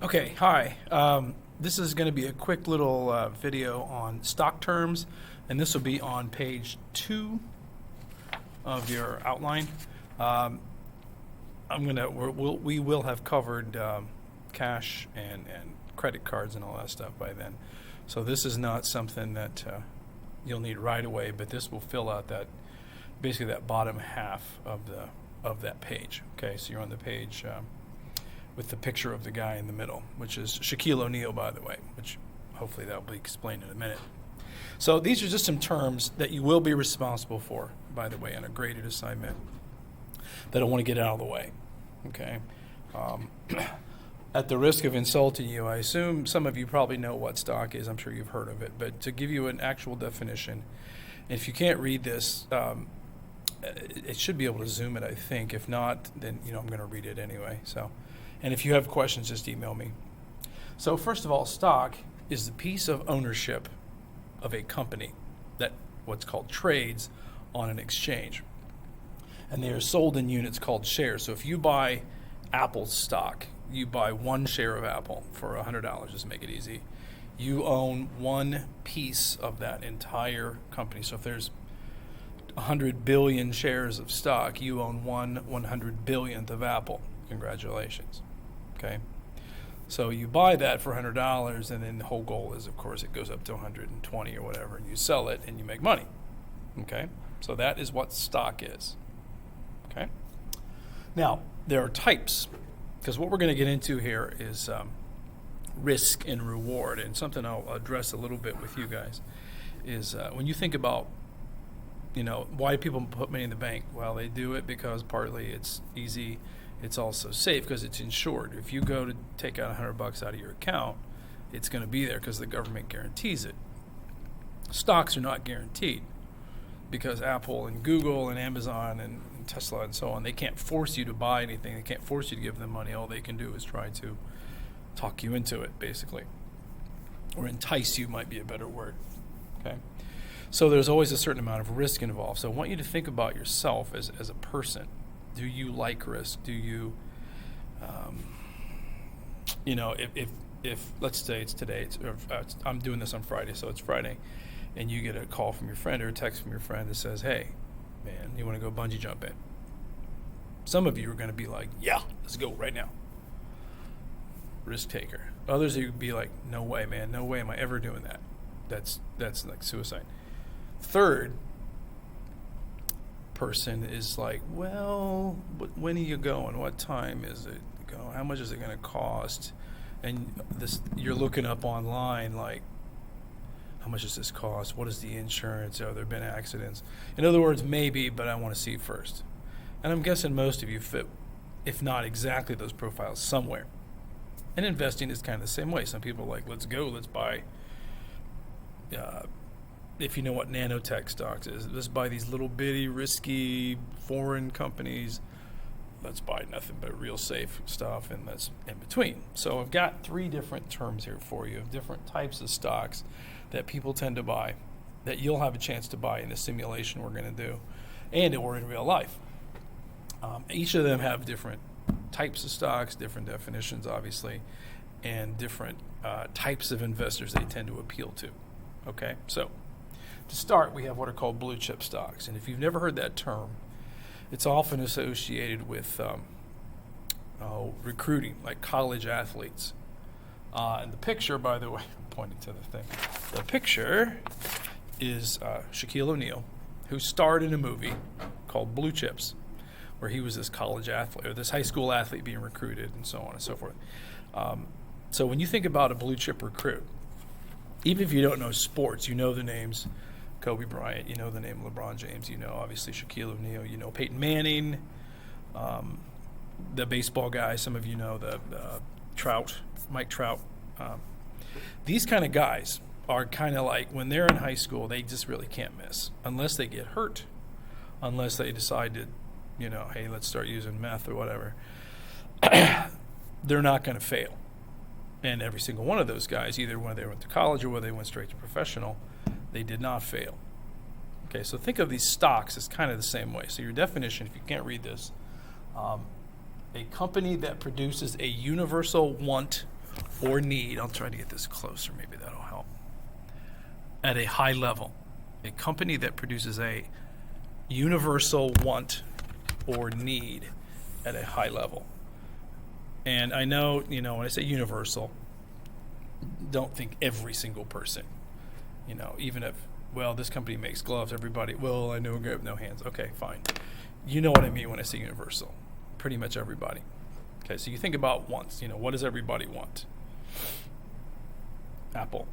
Okay, hi. This is going to be a quick little video on stock terms, and this will be on page 2 of your outline. We will have covered cash and credit cards and all that stuff by then. So this is not something that you'll need right away, but this will fill out basically that bottom half of that page. Okay, so you're on the page with the picture of the guy in the middle, which is Shaquille O'Neal, by the way, which hopefully that will be explained in a minute. So these are just some terms that you will be responsible for, by the way, on a graded assignment that I want to get out of the way. Okay. At the risk of insulting you, I assume some of you probably know what stock is. I'm sure you've heard of it. But to give you an actual definition, and if you can't read this, it should be able to zoom it, I think. If not, then I'm going to read it anyway. And if you have questions, just email me. So first of all, stock is the piece of ownership of a company that what's called trades on an exchange. And they are sold in units called shares. So if you buy Apple stock, you buy one share of Apple for $100, just to make it easy. You own one piece of that entire company. So if there's 100 billion shares of stock, you own 1/100 billionth of Apple. Congratulations. Okay. So you buy that for $100, and then the whole goal is, of course, it goes up to 120 or whatever, and you sell it and you make money. Okay. So that is what stock is. Okay. Now, there are types, because what we're going to get into here is risk and reward, and something I'll address a little bit with you guys is when you think about, why people put money in the bank. Well, they do it because partly it's easy. It's also safe because it's insured. If you go to take out $100 out of your account, it's going to be there because the government guarantees it. Stocks are not guaranteed because Apple and Google and Amazon and Tesla and so on, they can't force you to buy anything. They can't force you to give them money. All they can do is try to talk you into it, basically. Or entice you might be a better word. Okay. So there's always a certain amount of risk involved. So I want you to think about yourself as a person. Do you like risk? Do you, if let's say it's today, I'm doing this on Friday, so it's Friday, and you get a call from your friend or a text from your friend that says, hey, man, you want to go bungee jumping? Some of you are going to be like, yeah, let's go right now. Risk taker. Others of you would be like, no way, man, no way am I ever doing that. That's like suicide. Third person is like, well, when are you going? What time is it? How much is it going to cost? And you're looking up online like, how much does this cost? What is the insurance? Have there been accidents? In other words, maybe, but I want to see first. And I'm guessing most of you fit, if not exactly those profiles, somewhere. And investing is kind of the same way. Some people are like, let's go, let's buy, if you know what nanotech stocks is, let's buy these little bitty, risky foreign companies. Let's buy nothing but real safe stuff, and that's in between. So I've got 3 different terms here for you of different types of stocks that people tend to buy, that you'll have a chance to buy in the simulation we're going to do, and or in real life. Each of them have different types of stocks, different definitions, obviously, and different types of investors they tend to appeal to. Okay, so to start, we have what are called blue chip stocks. And if you've never heard that term, it's often associated with recruiting, like college athletes. And the picture, by the way, I'm pointing to the thing. The picture is Shaquille O'Neal, who starred in a movie called Blue Chips, where he was this college athlete, or this high school athlete being recruited, and so on and so forth. So when you think about a blue chip recruit, even if you don't know sports, you know the names Kobe Bryant, you know the name LeBron James, you know obviously Shaquille O'Neal, you know Peyton Manning, the baseball guy, some of you know the Mike Trout. These kind of guys are kind of like, when they're in high school, they just really can't miss unless they get hurt, unless they decide to, hey, let's start using meth or whatever. They're not going to fail. And every single one of those guys, either when they went to college or when they went straight to professional, they did not fail. Okay, so think of these stocks as kind of the same way. So your definition, if you can't read this, a company that produces a universal want or need, I'll try to get this closer, maybe that'll help, at a high level. A company that produces a universal want or need at a high level. And I know, when I say universal, don't think every single person. Even if, this company makes gloves, everybody, I know a guy with no hands. Okay, fine. You know what I mean when I say universal. Pretty much everybody. Okay, so you think about wants. What does everybody want? Apple.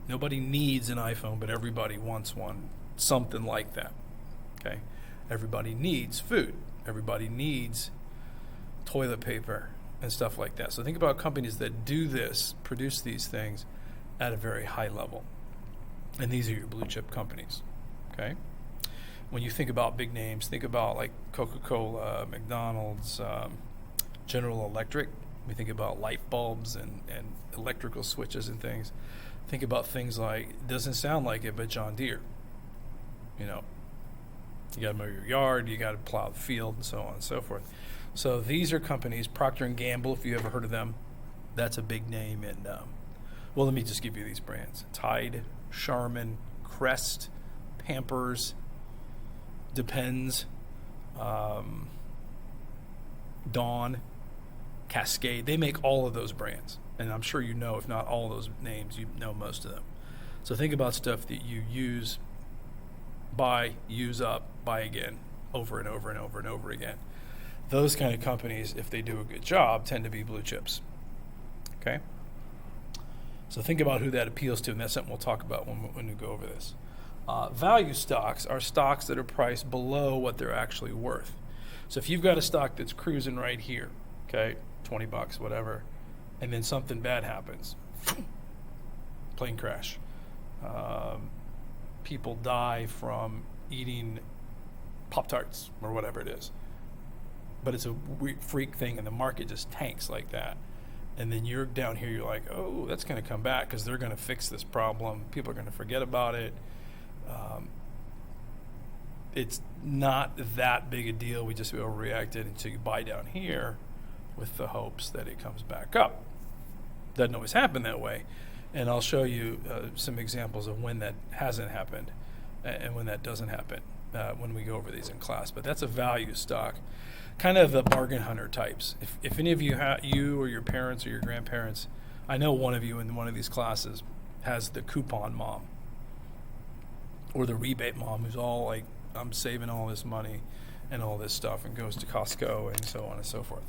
Nobody needs an iPhone, but everybody wants one. Something like that. Okay? Everybody needs food. Everybody needs toilet paper and stuff like that. So think about companies that do this, produce these things at a very high level. And these are your blue chip companies. Okay? When you think about big names, think about like Coca-Cola, McDonald's, General Electric. We think about light bulbs and electrical switches and things. Think about things like, it doesn't sound like it, but John Deere. You got to mow your yard, you got to plow the field, and so on and so forth. So these are companies, Procter & Gamble, if you ever heard of them, that's a big name. And let me just give you these brands. Tide, Charmin, Crest, Pampers, Depends, Dawn, Cascade. They make all of those brands. And I'm sure if not all those names, you know most of them. So think about stuff that you use, buy, use up, buy again, over and over and over and over again. Those kind of companies, if they do a good job, tend to be blue chips. Okay? So think about who that appeals to, and that's something we'll talk about when we go over this. Value stocks are stocks that are priced below what they're actually worth. So if you've got a stock that's cruising right here, okay, $20, whatever, and then something bad happens, plane crash, people die from eating Pop-Tarts or whatever it is, but it's a freak thing and the market just tanks like that, and then you're down here, you're like, oh, that's going to come back because they're going to fix this problem, people are going to forget about it. It's not that big a deal. We just overreacted until you buy down here with the hopes that it comes back up. Doesn't always happen that way. And I'll show you some examples of when that hasn't happened and when that doesn't happen when we go over these in class. But that's a value stock, kind of the bargain hunter types. If any of you, you or your parents or your grandparents, I know one of you in one of these classes has the coupon mom or the rebate mom who's all like, I'm saving all this money and all this stuff and goes to Costco and so on and so forth.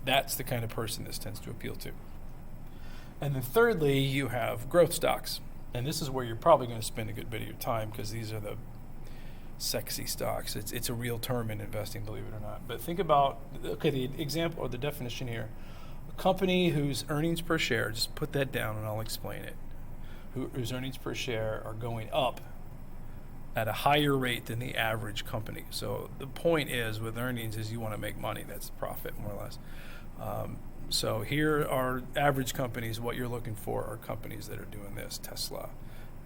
That's the kind of person this tends to appeal to. And then thirdly, you have growth stocks. And this is where you're probably going to spend a good bit of your time because these are the sexy stocks. It's a real term in investing, believe it or not. But think about, the example or the definition here, a company whose earnings per share, just put that down and I'll explain it, whose earnings per share are going up at a higher rate than the average company. So the point is with earnings is you want to make money. That's profit, more or less. So here are average companies. What you're looking for are companies that are doing this, Tesla,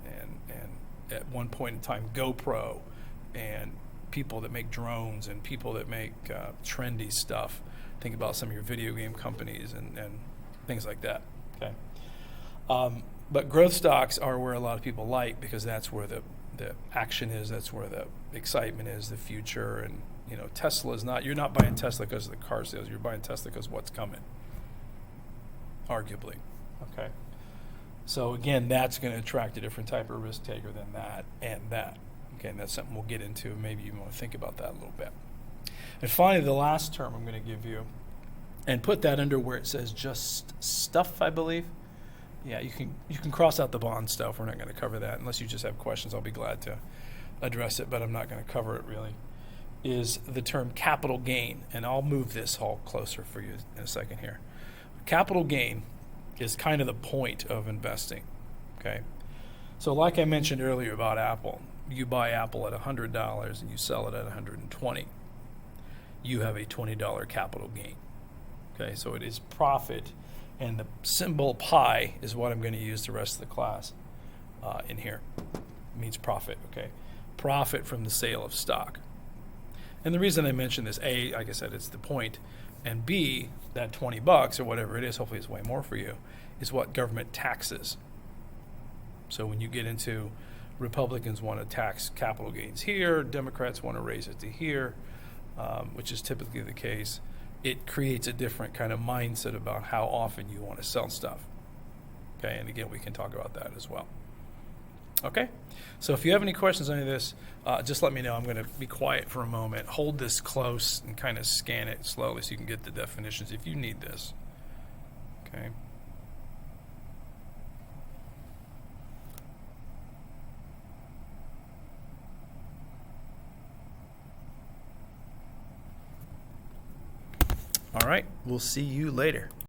and at one point in time, GoPro, and people that make drones and people that make trendy stuff. Think about some of your video game companies and things like that. Okay. But growth stocks are where a lot of people like because that's where the action is, that's where the excitement is, the future. And Tesla is not, you're not buying Tesla because of the car sales, you're buying Tesla because what's coming, arguably. Okay. So again, that's going to attract a different type of risk taker than that and that. Okay, and that's something we'll get into. Maybe you want to think about that a little bit. And finally, the last term I'm going to give you, and put that under where it says just stuff, I believe. Yeah, you can cross out the bond stuff. We're not going to cover that. Unless you just have questions, I'll be glad to address it, but I'm not going to cover it really. Is the term capital gain, and I'll move this all closer for you in a second here. Capital gain is kind of the point of investing, okay? So like I mentioned earlier about Apple, you buy Apple at $100 and you sell it at $120. You have a $20 capital gain, okay? So it is profit. And the symbol pi is what I'm going to use the rest of the class in here. It means profit, okay? Profit from the sale of stock. And the reason I mention this, like I said, it's the point. And B, that $20 or whatever it is, hopefully it's way more for you, is what government taxes. So when you get into Republicans want to tax capital gains here, Democrats want to raise it to here, which is typically the case, it creates a different kind of mindset about how often you want to sell stuff. Okay, and again, we can talk about that as well. Okay, so if you have any questions on any of this, just let me know. I'm going to be quiet for a moment. Hold this close and kind of scan it slowly so you can get the definitions if you need this. Okay. All right, we'll see you later.